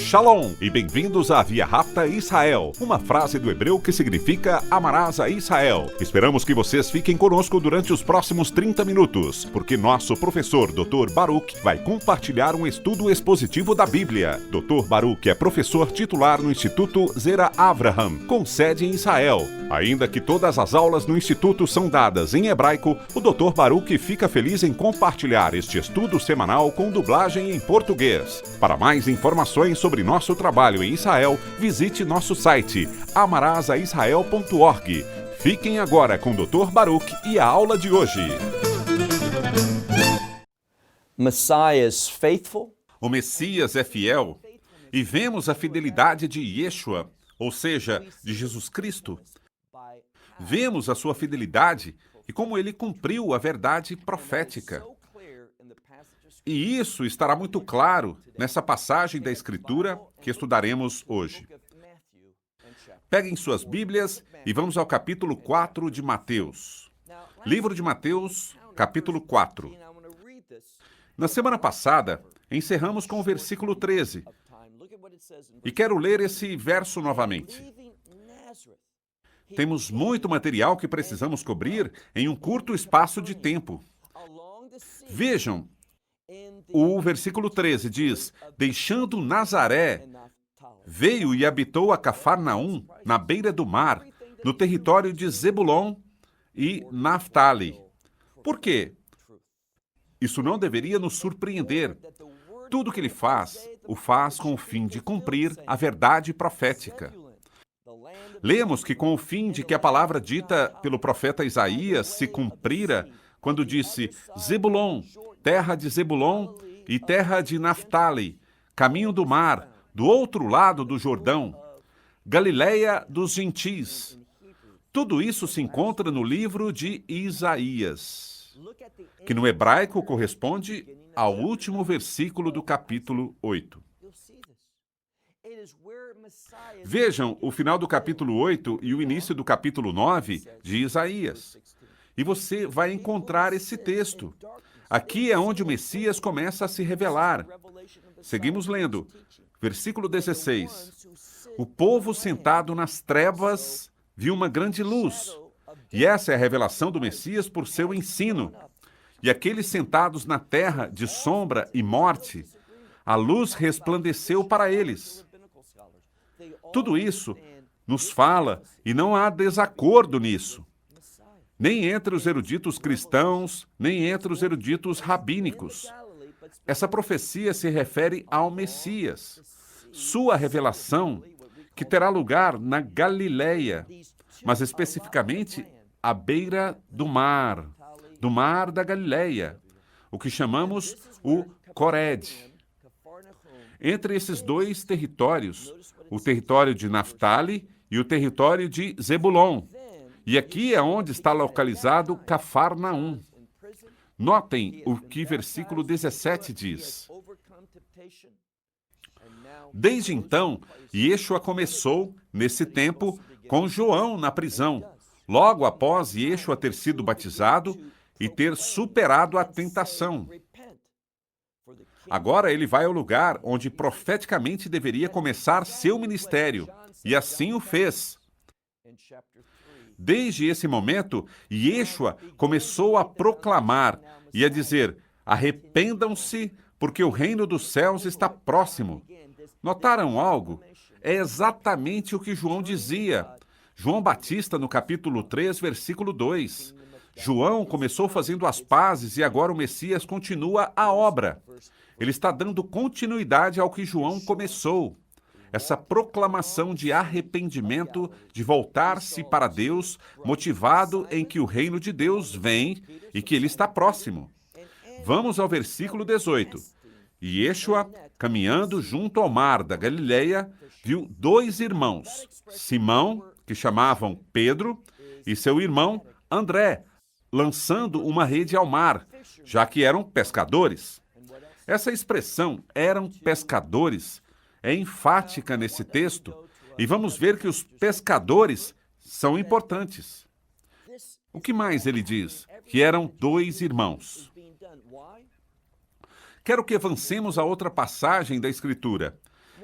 Shalom e bem-vindos à Via Rápida Israel, uma frase do hebreu que significa amarás a Israel. Esperamos que vocês fiquem conosco durante os próximos 30 minutos, porque nosso professor Dr. Baruch vai compartilhar um estudo expositivo da Bíblia. Dr. Baruch é professor titular no Instituto Zera Avraham, com sede em Israel. Ainda que todas as aulas no Instituto são dadas em hebraico, o Dr. Baruch fica feliz em compartilhar este estudo semanal com dublagem em português. Para mais informações sobre nosso trabalho em Israel, visite nosso site amarasaisrael.org. Fiquem agora com o Dr. Baruch e a aula de hoje. Messiah is faithful. O Messias é fiel e vemos a fidelidade de Yeshua, ou seja, de Jesus Cristo. Vemos a sua fidelidade e como ele cumpriu a verdade profética. E isso estará muito claro nessa passagem da Escritura que estudaremos hoje. Peguem suas Bíblias e vamos ao capítulo 4 de Mateus. Livro de Mateus, capítulo 4. Na semana passada, encerramos com o versículo 13. E quero ler esse verso novamente. Temos muito material que precisamos cobrir em um curto espaço de tempo. Vejam, o versículo 13 diz: deixando Nazaré, veio e habitou a Cafarnaum, na beira do mar, no território de Zebulon e Naftali. Por quê? Isso não deveria nos surpreender. Tudo que ele faz, o faz com o fim de cumprir a verdade profética. Lemos que com o fim de que a palavra dita pelo profeta Isaías se cumprira, quando disse: Zebulon, terra de Zebulon e terra de Naftali, caminho do mar, do outro lado do Jordão, Galileia dos gentis. Tudo isso se encontra no livro de Isaías, que no hebraico corresponde ao último versículo do capítulo 8. Vejam o final do capítulo 8 e o início do capítulo 9 de Isaías. E você vai encontrar esse texto. Aqui é onde o Messias começa a se revelar. Seguimos lendo. Versículo 16. O povo sentado nas trevas viu uma grande luz. E essa é a revelação do Messias por seu ensino. E aqueles sentados na terra de sombra e morte, a luz resplandeceu para eles. Tudo isso nos fala, e não há desacordo nisso. Nem entre os eruditos cristãos, nem entre os eruditos rabínicos. Essa profecia se refere ao Messias, sua revelação, que terá lugar na Galileia, mas especificamente à beira do mar da Galileia, o que chamamos o Cored. Entre esses dois territórios, o território de Naftali e o território de Zebulon. E aqui é onde está localizado Cafarnaum. Notem o que versículo 17 diz. Desde então, Yeshua começou, nesse tempo, com João na prisão, logo após Yeshua ter sido batizado e ter superado a tentação. Agora ele vai ao lugar onde profeticamente deveria começar seu ministério, e assim o fez. Desde esse momento, Yeshua começou a proclamar e a dizer: arrependam-se, porque o reino dos céus está próximo. Notaram algo? É exatamente o que João dizia. João Batista, no capítulo 3, versículo 2. João começou fazendo as pazes e agora o Messias continua a obra. Ele está dando continuidade ao que João começou. Essa proclamação de arrependimento, de voltar-se para Deus, motivado em que o reino de Deus vem e que ele está próximo. Vamos ao versículo 18. E Yeshua, caminhando junto ao mar da Galileia, viu dois irmãos, Simão, que chamavam Pedro, e seu irmão André, lançando uma rede ao mar, já que eram pescadores. Essa expressão, eram pescadores, é enfática nesse texto, e vamos ver que os pescadores são importantes. O que mais ele diz? Que eram dois irmãos. Quero que avancemos a outra passagem da Escritura.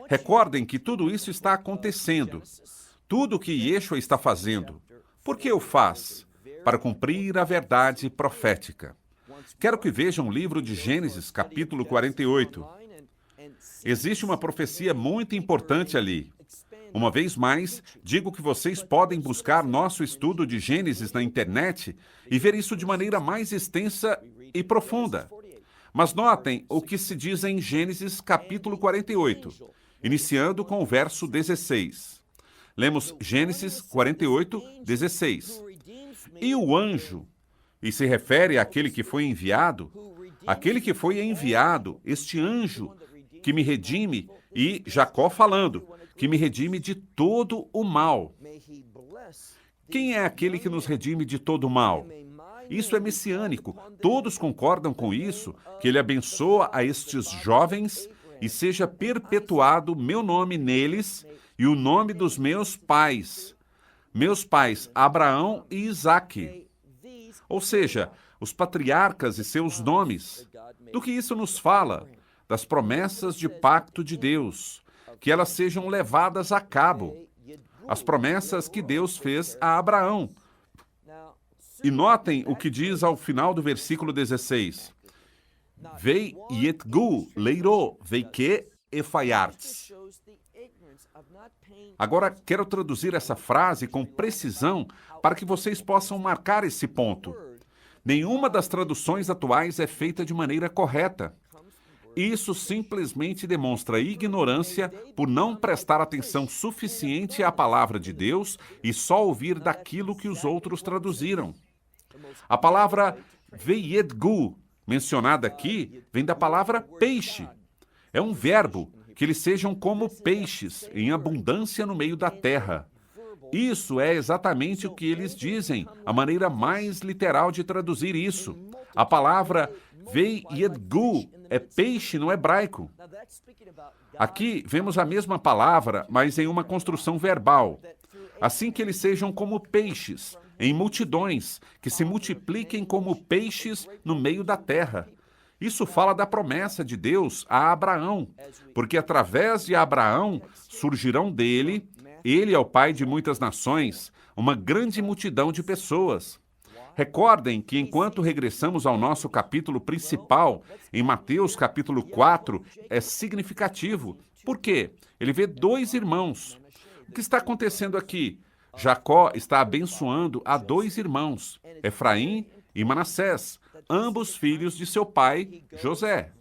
Recordem que tudo isso está acontecendo. Tudo o que Yeshua está fazendo. Por que o faz? Para cumprir a verdade profética. Quero que vejam o livro de Gênesis, capítulo 48. Existe uma profecia muito importante ali. Uma vez mais, digo que vocês podem buscar nosso estudo de Gênesis na internet e ver isso de maneira mais extensa e profunda. Mas notem o que se diz em Gênesis, capítulo 48, iniciando com o verso 16. Lemos Gênesis 48, 16. E o anjo, e se refere àquele que foi enviado, este anjo que me redime, e Jacó falando, que me redime de todo o mal. Quem é aquele que nos redime de todo o mal? Isso é messiânico. Todos concordam com isso, que ele abençoa a estes jovens e seja perpetuado meu nome neles e o nome dos meus pais Abraão e Isaque. Ou seja, os patriarcas e seus nomes. Do que isso nos fala? Das promessas de pacto de Deus, que elas sejam levadas a cabo. As promessas que Deus fez a Abraão. E notem o que diz ao final do versículo 16. Vei yetgu leiro veike efaiarts. Agora, quero traduzir essa frase com precisão para que vocês possam marcar esse ponto. Nenhuma das traduções atuais é feita de maneira correta. Isso simplesmente demonstra ignorância por não prestar atenção suficiente à palavra de Deus e só ouvir daquilo que os outros traduziram. A palavra veyedgu, mencionada aqui, vem da palavra peixe. É um verbo, que eles sejam como peixes, em abundância no meio da terra. Isso é exatamente o que eles dizem, a maneira mais literal de traduzir isso. A palavra veyedgu é peixe no hebraico. Aqui vemos a mesma palavra, mas em uma construção verbal. Assim que eles sejam como peixes, em multidões, que se multipliquem como peixes no meio da terra. Isso fala da promessa de Deus a Abraão, porque através de Abraão surgirão dele, ele é o pai de muitas nações, uma grande multidão de pessoas. Recordem que enquanto regressamos ao nosso capítulo principal, em Mateus capítulo 4, é significativo. Por quê? Ele vê dois irmãos. O que está acontecendo aqui? Jacó está abençoando a dois irmãos, Efraim e Manassés, ambos filhos de seu pai, José.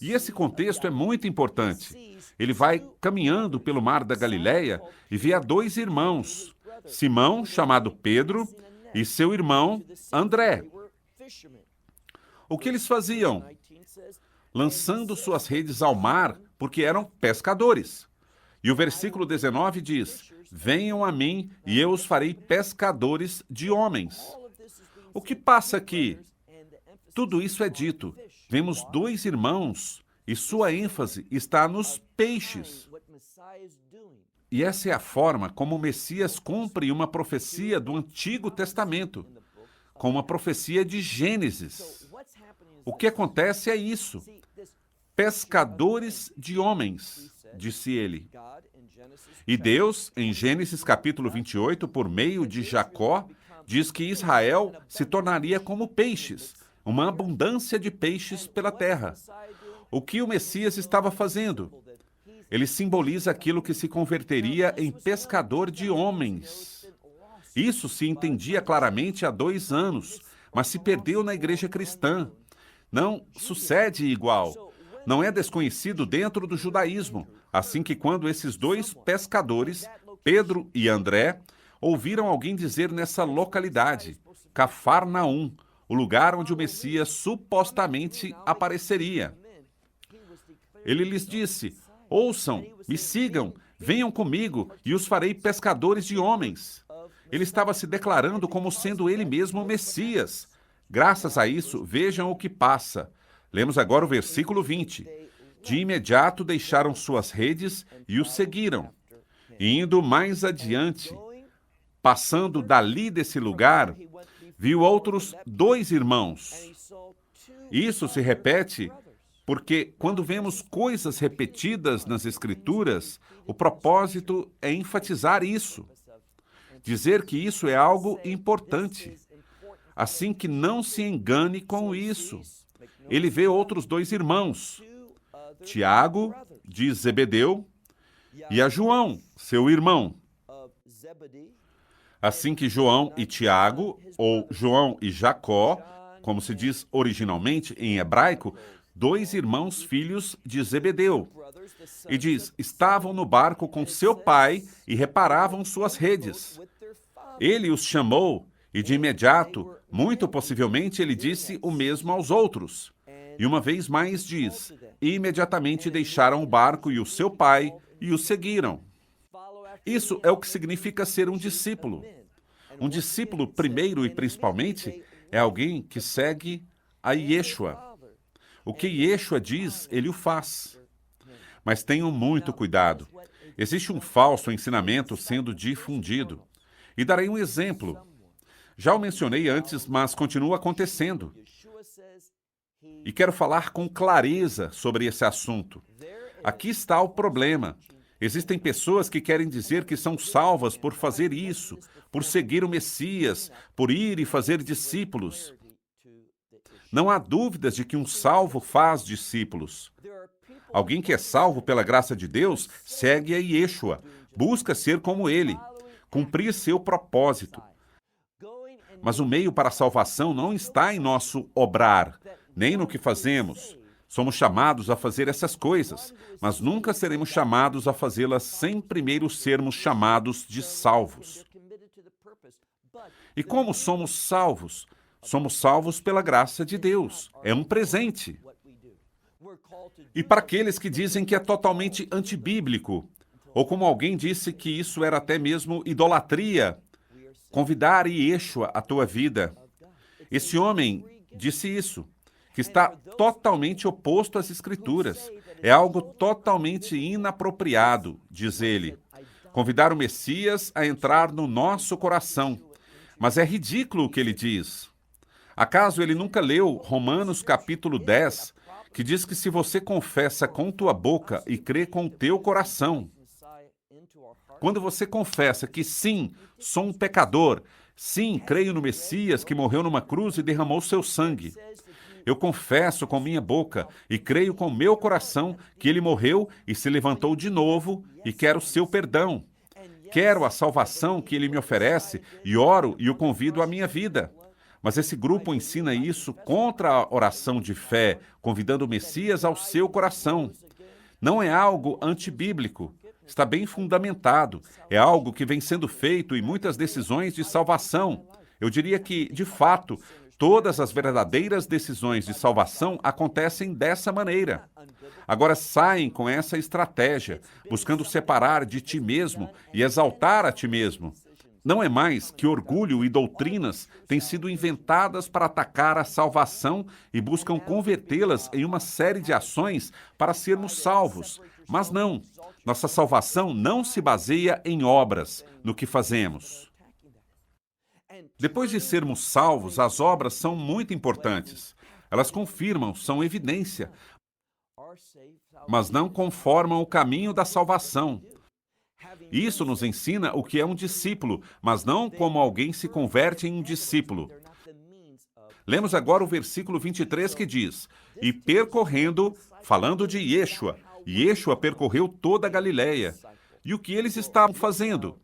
E esse contexto é muito importante. Ele vai caminhando pelo mar da Galileia e vê a dois irmãos, Simão, chamado Pedro, e seu irmão, André. O que eles faziam? Lançando suas redes ao mar, porque eram pescadores. E o versículo 19 diz, venham a mim e eu os farei pescadores de homens. O que passa aqui? Tudo isso é dito. Vemos dois irmãos e sua ênfase está nos peixes. E essa é a forma como o Messias cumpre uma profecia do Antigo Testamento, com uma profecia de Gênesis. O que acontece é isso. Pescadores de homens, disse ele. E Deus, em Gênesis capítulo 28, por meio de Jacó, diz que Israel se tornaria como peixes, uma abundância de peixes pela terra. O que o Messias estava fazendo? Ele simboliza aquilo que se converteria em pescador de homens. Isso se entendia claramente há 2 anos, mas se perdeu na igreja cristã. Não sucede igual. Não é desconhecido dentro do judaísmo. Assim que quando esses dois pescadores, Pedro e André, ouviram alguém dizer nessa localidade, Cafarnaum, o lugar onde o Messias supostamente apareceria. Ele lhes disse, ouçam, me sigam, venham comigo e os farei pescadores de homens. Ele estava se declarando como sendo ele mesmo o Messias. Graças a isso, vejam o que passa. Lemos agora o versículo 20. De imediato deixaram suas redes e o seguiram. E indo mais adiante, passando dali desse lugar, viu outros 2 irmãos. Isso se repete Porque quando vemos coisas repetidas nas Escrituras, o propósito é enfatizar isso, dizer que isso é algo importante, assim que não se engane com isso. Ele vê outros dois irmãos, Tiago, de Zebedeu, e a João, seu irmão. Assim que João e Tiago, ou João e Jacó, como se diz originalmente em hebraico, dois irmãos filhos de Zebedeu. E diz, estavam no barco com seu pai e reparavam suas redes. Ele os chamou e de imediato, muito possivelmente, ele disse o mesmo aos outros. E uma vez mais diz, e imediatamente deixaram o barco e o seu pai e o seguiram. Isso é o que significa ser um discípulo. Um discípulo, primeiro e principalmente, é alguém que segue a Yeshua. O que Yeshua diz, ele o faz. Mas tenham muito cuidado. Existe um falso ensinamento sendo difundido. E darei um exemplo. Já o mencionei antes, mas continua acontecendo. E quero falar com clareza sobre esse assunto. Aqui está o problema. Existem pessoas que querem dizer que são salvas por fazer isso, por seguir o Messias, por ir e fazer discípulos. Não há dúvidas de que um salvo faz discípulos. Alguém que é salvo pela graça de Deus segue a Yeshua, busca ser como ele, cumprir seu propósito. Mas o meio para a salvação não está em nosso obrar, nem no que fazemos. Somos chamados a fazer essas coisas, mas nunca seremos chamados a fazê-las sem primeiro sermos chamados de salvos. E como somos salvos? Somos salvos pela graça de Deus. É um presente. E para aqueles que dizem que é totalmente antibíblico, ou como alguém disse que isso era até mesmo idolatria, convidar Yeshua à tua vida. Esse homem disse isso, que está totalmente oposto às Escrituras. É algo totalmente inapropriado, diz ele. Convidar o Messias a entrar no nosso coração. Mas é ridículo o que ele diz. Acaso ele nunca leu Romanos capítulo 10, que diz que se você confessa com tua boca e crê com o teu coração, quando você confessa que sim, sou um pecador, sim, creio no Messias que morreu numa cruz e derramou seu sangue. Eu confesso com minha boca e creio com meu coração que ele morreu e se levantou de novo e quero seu perdão. Quero a salvação que ele me oferece e oro e o convido à minha vida. Mas esse grupo ensina isso contra a oração de fé, convidando o Messias ao seu coração. Não é algo antibíblico. Está bem fundamentado. É algo que vem sendo feito em muitas decisões de salvação. Eu diria que, de fato, todas as verdadeiras decisões de salvação acontecem dessa maneira. Agora saem com essa estratégia, buscando separar de ti mesmo e exaltar a ti mesmo. Não é mais que orgulho e doutrinas têm sido inventadas para atacar a salvação e buscam convertê-las em uma série de ações para sermos salvos. Mas não, nossa salvação não se baseia em obras, no que fazemos. Depois de sermos salvos, as obras são muito importantes. Elas confirmam, são evidência, mas não conformam o caminho da salvação. Isso nos ensina o que é um discípulo, mas não como alguém se converte em um discípulo. Lemos agora o versículo 23 que diz, e percorrendo, falando de Yeshua, Yeshua percorreu toda a Galileia. E o que eles estavam fazendo?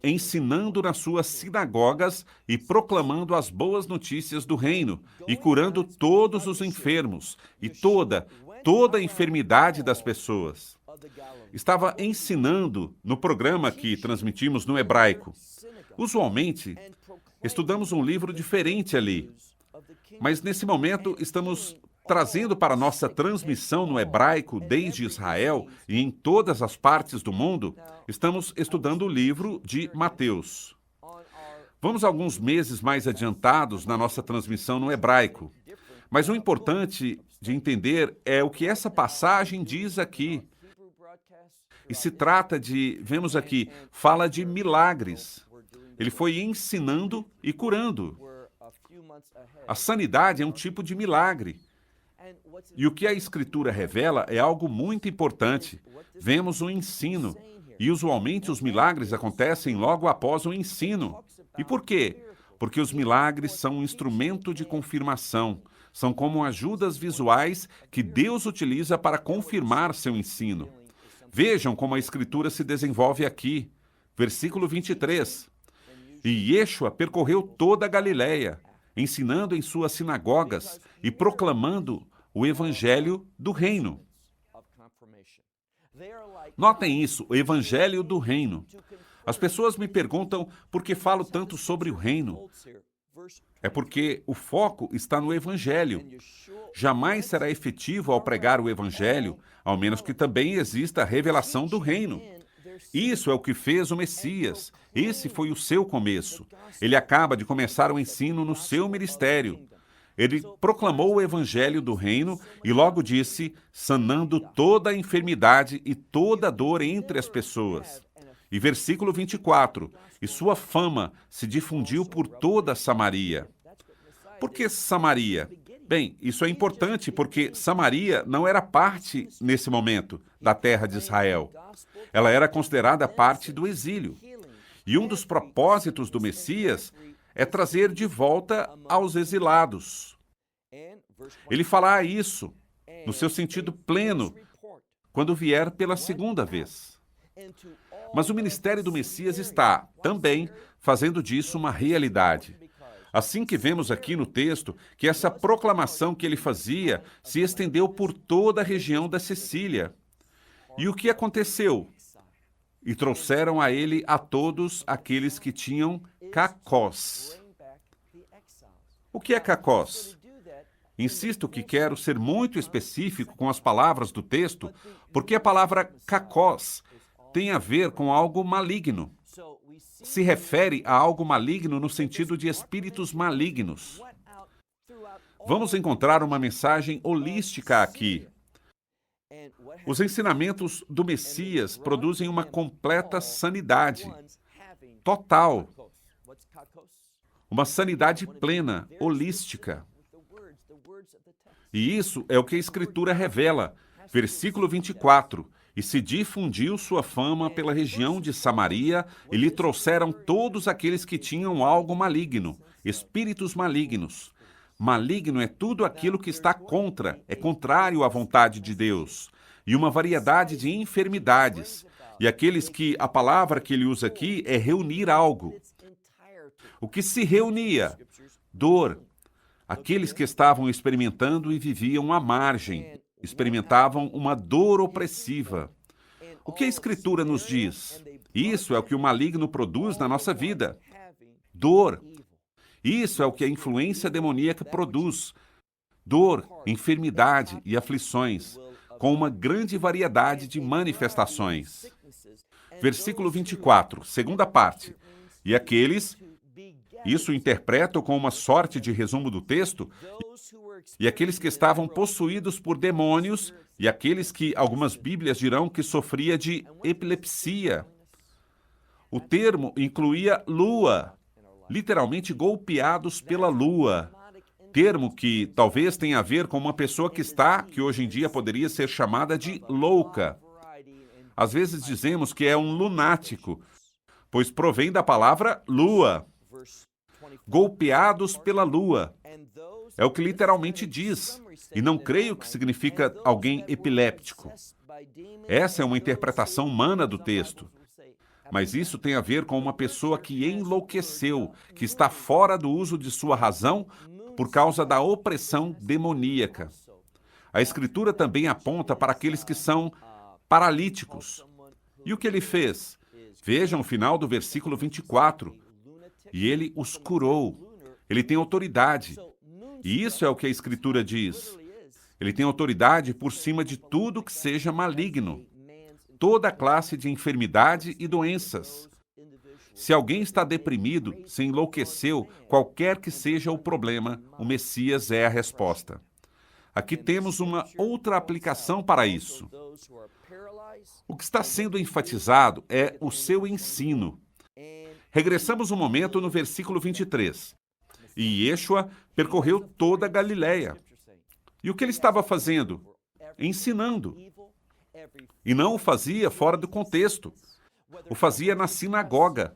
Ensinando nas suas sinagogas e proclamando as boas notícias do reino, e curando todos os enfermos, e toda a enfermidade das pessoas. Estava ensinando no programa que transmitimos no hebraico. Usualmente, estudamos um livro diferente ali, mas nesse momento estamos trazendo para nossa transmissão no hebraico desde Israel e em todas as partes do mundo, estamos estudando o livro de Mateus. Vamos alguns meses mais adiantados na nossa transmissão no hebraico, mas o importante de entender é o que essa passagem diz aqui. E se trata de, vemos aqui, fala de milagres. Ele foi ensinando e curando. A sanidade é um tipo de milagre. E o que a Escritura revela é algo muito importante. Vemos um ensino. E usualmente os milagres acontecem logo após o ensino. E por quê? Porque os milagres são um instrumento de confirmação. São como ajudas visuais que Deus utiliza para confirmar seu ensino. Vejam como a Escritura se desenvolve aqui. Versículo 23. E Yeshua percorreu toda a Galiléia, ensinando em suas sinagogas e proclamando o Evangelho do Reino. Notem isso, o Evangelho do Reino. As pessoas me perguntam por que falo tanto sobre o reino. É porque o foco está no Evangelho. Jamais será efetivo ao pregar o Evangelho, ao menos que também exista a revelação do reino. Isso é o que fez o Messias. Esse foi o seu começo. Ele acaba de começar o ensino no seu ministério. Ele proclamou o Evangelho do reino e logo disse, sanando toda a enfermidade e toda a dor entre as pessoas. E versículo 24, e sua fama se difundiu por toda Samaria. Por que Samaria? Bem, isso é importante porque Samaria não era parte, nesse momento, da terra de Israel. Ela era considerada parte do exílio. E um dos propósitos do Messias é trazer de volta aos exilados. Ele falará isso, no seu sentido pleno, quando vier pela segunda vez. Mas o ministério do Messias está, também, fazendo disso uma realidade. Assim que vemos aqui no texto que essa proclamação que ele fazia se estendeu por toda a região da Sicília. E o que aconteceu? E trouxeram a ele a todos aqueles que tinham cacós. O que é cacós? Insisto que quero ser muito específico com as palavras do texto, porque a palavra cacós tem a ver com algo maligno. Se refere a algo maligno no sentido de espíritos malignos. Vamos encontrar uma mensagem holística aqui. Os ensinamentos do Messias produzem uma completa sanidade, total. Uma sanidade plena, holística. E isso é o que a Escritura revela. Versículo 24. E se difundiu sua fama pela região de Samaria, e lhe trouxeram todos aqueles que tinham algo maligno, espíritos malignos. Maligno é tudo aquilo que está contra, é contrário à vontade de Deus. E uma variedade de enfermidades. E aqueles que, a palavra que ele usa aqui é reunir algo. O que se reunia? Dor. Aqueles que estavam experimentando e viviam à margem, experimentavam uma dor opressiva. O que a Escritura nos diz? Isso é o que o maligno produz na nossa vida. Dor. Isso é o que a influência demoníaca produz. Dor, enfermidade e aflições, com uma grande variedade de manifestações. Versículo 24, segunda parte. E aqueles... Isso interpreto com uma sorte de resumo do texto. E aqueles que estavam possuídos por demônios, e aqueles que algumas Bíblias dirão que sofria de epilepsia. O termo incluía lua, literalmente golpeados pela lua. Termo que talvez tenha a ver com uma pessoa que hoje em dia poderia ser chamada de louca. Às vezes dizemos que é um lunático, pois provém da palavra lua. Golpeados pela lua. É o que literalmente diz, e não creio que significa alguém epiléptico. Essa é uma interpretação humana do texto. Mas isso tem a ver com uma pessoa que enlouqueceu, que está fora do uso de sua razão por causa da opressão demoníaca. A Escritura também aponta para aqueles que são paralíticos. E o que ele fez? Vejam o final do versículo 24. E ele os curou. Ele tem autoridade. E isso é o que a Escritura diz. Ele tem autoridade por cima de tudo que seja maligno. Toda classe de enfermidade e doenças. Se alguém está deprimido, se enlouqueceu, qualquer que seja o problema, o Messias é a resposta. Aqui temos uma outra aplicação para isso. O que está sendo enfatizado é o seu ensino. Regressamos um momento no versículo 23. E Yeshua percorreu toda a Galiléia. E E o que ele estava fazendo? Ensinando. E não o fazia fora do contexto. O fazia na sinagoga.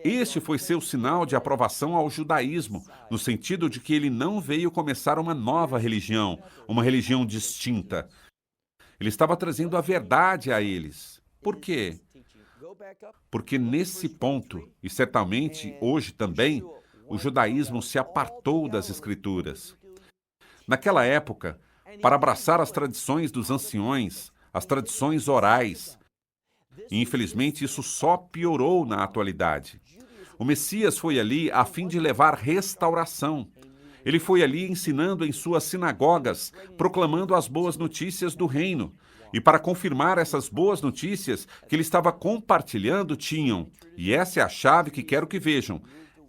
Este foi seu sinal de aprovação ao judaísmo, no sentido de que ele não veio começar uma nova religião, uma religião distinta. Ele estava trazendo a verdade a eles. Por quê? Porque nesse ponto, e certamente hoje também, o judaísmo se apartou das Escrituras. Naquela época, para abraçar as tradições dos anciões, as tradições orais, e infelizmente isso só piorou na atualidade. O Messias foi ali a fim de levar restauração. Ele foi ali ensinando em suas sinagogas, proclamando as boas notícias do reino. E para confirmar essas boas notícias que ele estava compartilhando, tinham, e essa é a chave que quero que vejam,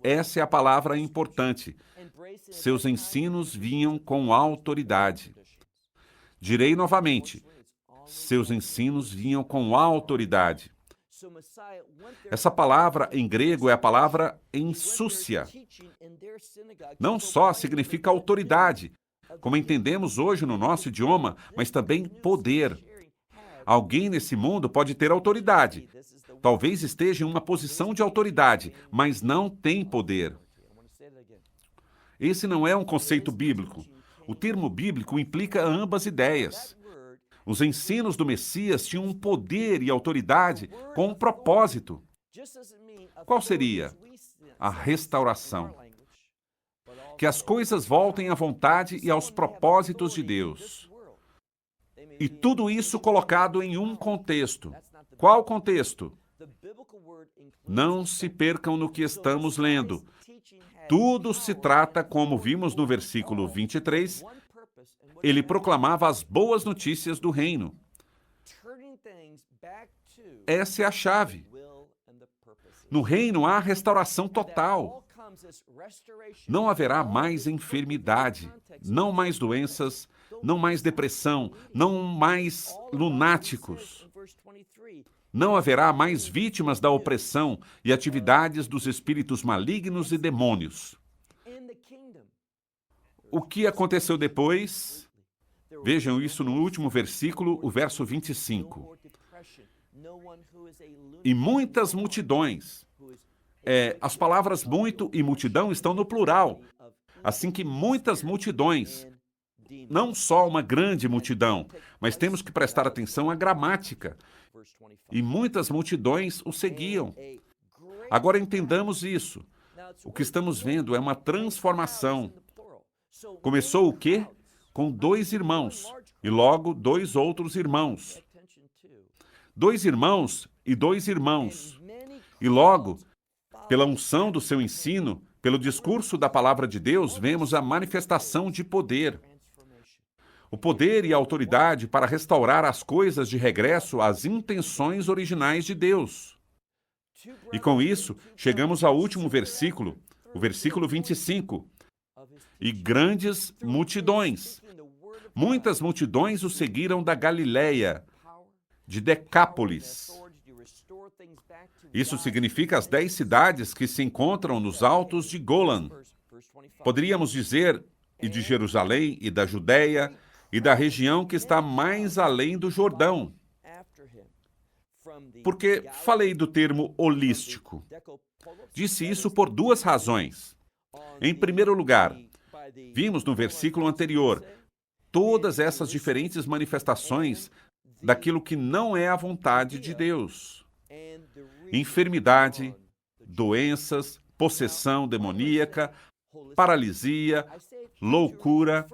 essa é a palavra importante, seus ensinos vinham com autoridade. Direi novamente, seus ensinos vinham com autoridade. Essa palavra em grego é a palavra ensúcia. Não só significa autoridade, como entendemos hoje no nosso idioma, mas também poder. Alguém nesse mundo pode ter autoridade. Talvez esteja em uma posição de autoridade, mas não tem poder. Esse não é um conceito bíblico. O termo bíblico implica ambas ideias. Os ensinos do Messias tinham um poder e autoridade com um propósito. Qual seria? A restauração. Que as coisas voltem à vontade e aos propósitos de Deus. E tudo isso colocado em um contexto. Qual contexto? Não se percam no que estamos lendo. Tudo se trata, como vimos no versículo 23, ele proclamava as boas notícias do reino. Essa é a chave. No reino há restauração total. Não haverá mais enfermidade, não mais doenças, não mais depressão, não mais lunáticos. Não haverá mais vítimas da opressão e atividades dos espíritos malignos e demônios. O que aconteceu depois? Vejam isso no último versículo, o verso 25. E muitas multidões. As palavras muito e multidão estão no plural. Assim que muitas multidões. Não só uma grande multidão, mas temos que prestar atenção à gramática. E muitas multidões o seguiam. Agora entendamos isso. O que estamos vendo é uma transformação. Começou o quê? Com 2 irmãos, e logo 2 outros irmãos. 2 irmãos e 2 irmãos. E logo, pela unção do seu ensino, pelo discurso da palavra de Deus, vemos a manifestação de poder. O poder e a autoridade para restaurar as coisas de regresso às intenções originais de Deus. E com isso, chegamos ao último versículo, o versículo 25. E grandes multidões. Muitas multidões o seguiram da Galileia, de Decápolis. Isso significa as 10 cidades que se encontram nos altos de Golan. Poderíamos dizer, e de Jerusalém, e da Judéia, e da região que está mais além do Jordão. Porque falei do termo holístico. Disse isso por 2 razões. Em primeiro lugar, vimos no versículo anterior todas essas diferentes manifestações daquilo que não é a vontade de Deus. Enfermidade, doenças, possessão demoníaca, paralisia, loucura.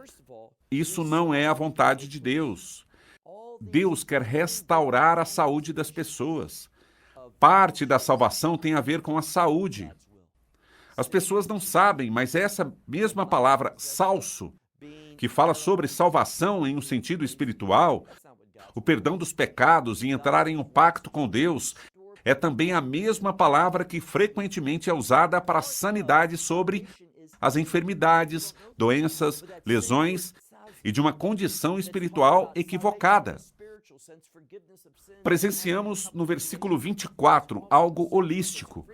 Isso não é a vontade de Deus. Deus quer restaurar a saúde das pessoas. Parte da salvação tem a ver com a saúde. As pessoas não sabem, mas essa mesma palavra, salso, que fala sobre salvação em um sentido espiritual, o perdão dos pecados e entrar em um pacto com Deus, é também a mesma palavra que frequentemente é usada para sanidade sobre as enfermidades, doenças, lesões e de uma condição espiritual equivocada. Presenciamos no versículo 24 algo holístico,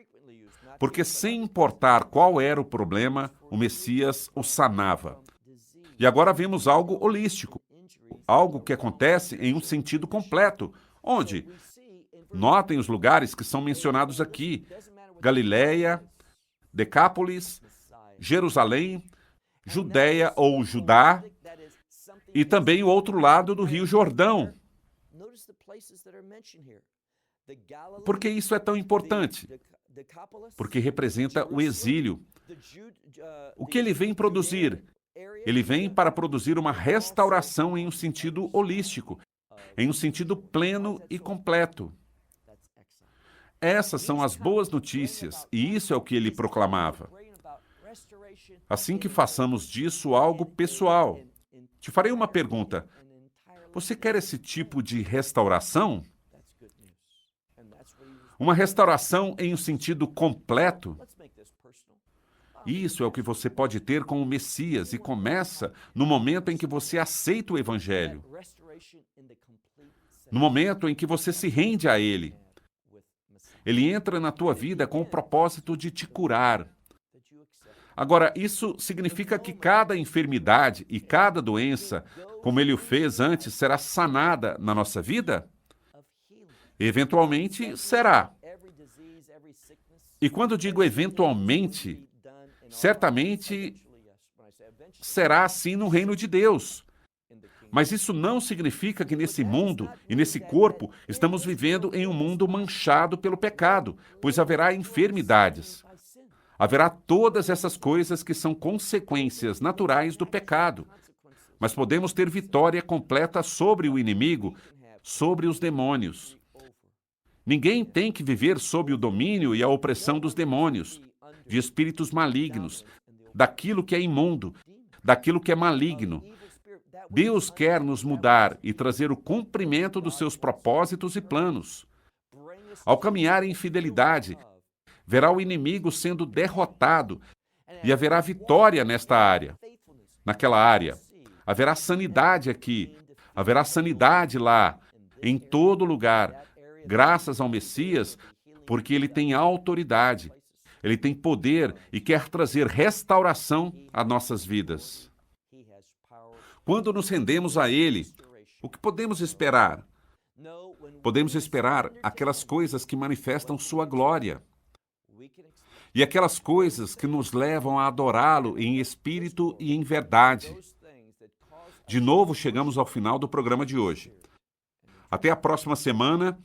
porque sem importar qual era o problema, o Messias o sanava. E agora vemos algo holístico, algo que acontece em um sentido completo, onde, notem os lugares que são mencionados aqui: Galileia, Decápolis, Jerusalém, Judéia ou Judá, e também o outro lado do Rio Jordão. Por que isso é tão importante? Porque representa o exílio. O que ele vem produzir? Ele vem para produzir uma restauração em um sentido holístico, em um sentido pleno e completo. Essas são as boas notícias, e isso é o que ele proclamava. Assim que façamos disso algo pessoal. Te farei uma pergunta. Você quer esse tipo de restauração? Uma restauração em um sentido completo? Isso é o que você pode ter com o Messias, e começa no momento em que você aceita o Evangelho. No momento em que você se rende a Ele. Ele entra na tua vida com o propósito de te curar. Agora, isso significa que cada enfermidade e cada doença, como Ele o fez antes, será sanada na nossa vida? Eventualmente, será. E quando digo eventualmente, certamente será assim no reino de Deus. Mas isso não significa que nesse mundo e nesse corpo estamos vivendo em um mundo manchado pelo pecado, pois haverá enfermidades. Haverá todas essas coisas que são consequências naturais do pecado. Mas podemos ter vitória completa sobre o inimigo, sobre os demônios. Ninguém tem que viver sob o domínio e a opressão dos demônios, de espíritos malignos, daquilo que é imundo, daquilo que é maligno. Deus quer nos mudar e trazer o cumprimento dos seus propósitos e planos. Ao caminhar em fidelidade, verá o inimigo sendo derrotado e haverá vitória nesta área, naquela área. Haverá sanidade aqui, haverá sanidade lá, em todo lugar, graças ao Messias, porque ele tem autoridade, ele tem poder e quer trazer restauração a nossas vidas. Quando nos rendemos a Ele, o que podemos esperar? Podemos esperar aquelas coisas que manifestam sua glória. E aquelas coisas que nos levam a adorá-lo em espírito e em verdade. De novo, chegamos ao final do programa de hoje. Até a próxima semana,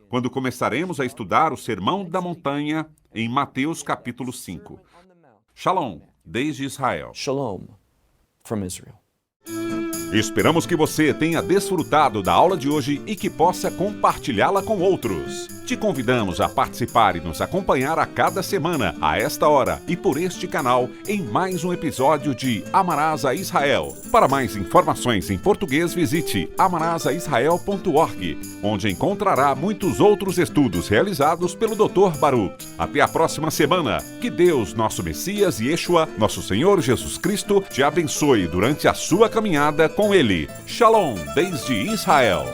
quando começaremos a estudar o Sermão da Montanha em Mateus capítulo 5. Shalom, desde Israel. Shalom from Israel. Esperamos que você tenha desfrutado da aula de hoje e que possa compartilhá-la com outros. Te convidamos a participar e nos acompanhar a cada semana, a esta hora e por este canal, em mais um episódio de Amarás a Israel. Para mais informações em português, visite amarasaisrael.org, onde encontrará muitos outros estudos realizados pelo Dr. Baruch. Até a próxima semana. Que Deus, nosso Messias e Yeshua, nosso Senhor Jesus Cristo, te abençoe durante a sua caminhada com Ele. Shalom, desde Israel.